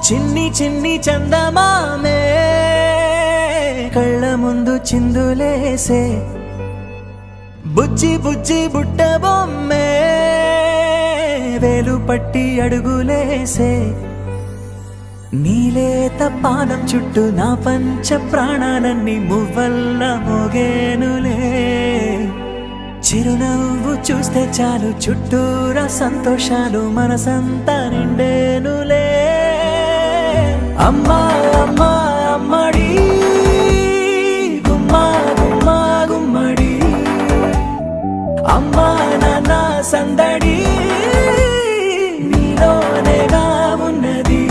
చిన్ని చిన్ని చందమామే కళ్ళ ముందు చిందులేసే బుజ్జి బుజ్జి బుట్ట బొమ్మే వేలు పట్టి అడుగులేసే నీలేత పానం చుట్టూ నా పంచ ప్రాణాలన్నీ మువ్వల్ల మోగేనులే చిరునవ్వు చూస్తే చాలు చుట్టూరా సంతోషాలు మనసంతా నిండేనులే అమ్మా అమ్మా అమ్మడి గుమ్మా గుమ్మా గుమ్మడి అమ్మా నాన్న సందడి నీలోనేగా ఉన్నది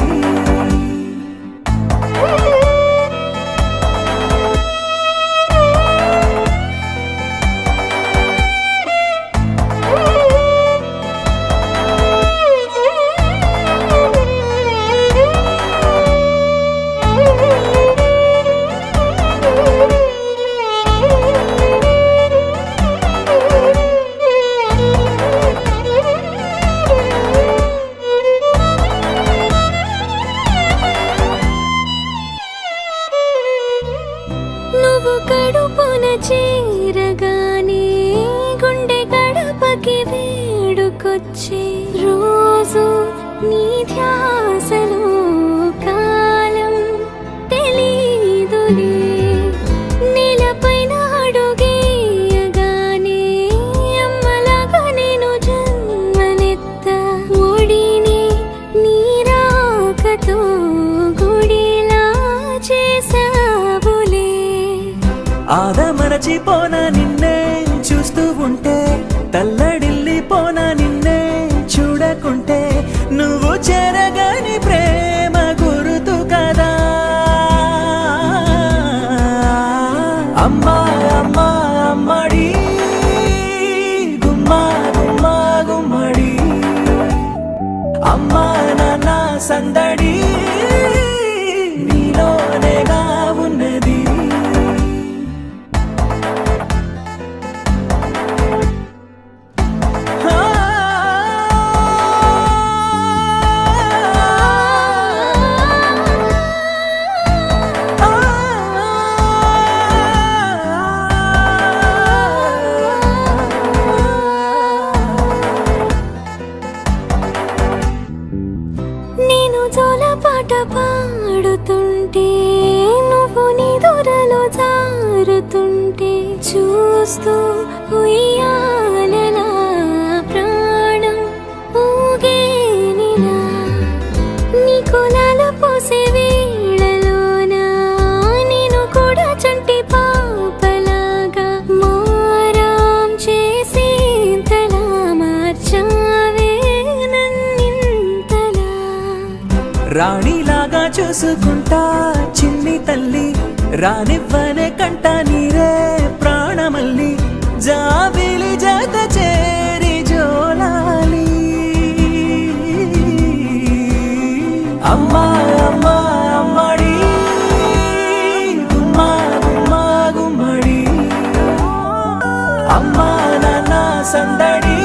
కడుపున చేరగానే గుండె గడపకి వేడుకొచ్చే రోజు నీ ధ్యాసలో కాలం తెలీదులే నేలపైన అడుగేయగానే అమ్మలాగా నేను జన్మనెత్త ఒడిని నీ రాకతో గుడిలా చేసావులే ఆదమరచిపోనా నిన్నే చూస్తూ ఉంటే తల్లడిల్లిపోనా నిన్నే చూడకుంటే నువ్వు చెరగని ప్రేమ గురుతు కదా అమ్మా అమ్మా అమ్మడి గుమ్మా గుమ్మా గుమ్మడి అమ్మా నాన్న సందడి నీలోనేగా ఉన్నది పాట పాడుతుంటే నువ్వు నీ దూరలో జారుతుంటే చూస్తూ ఉయ్యాలలా ప్రాణం ఊగేనిలా నీ కులాల పోసే వేళలోనా నేను కూడా చంటి పాపలాగా మారాం చేసేంతలా మార్చావే నన్నింతలా రాణిలాగా చూసుకుంటా చిన్ని తల్లి రానివ్వనే కంట నీరే ప్రాణమల్లి జాబిలి జత చేరి జోలాలి అమ్మా అమ్మా అమ్మడి గుమ్మా గుమ్మా గుమ్మడి అమ్మా నాన్న సందడి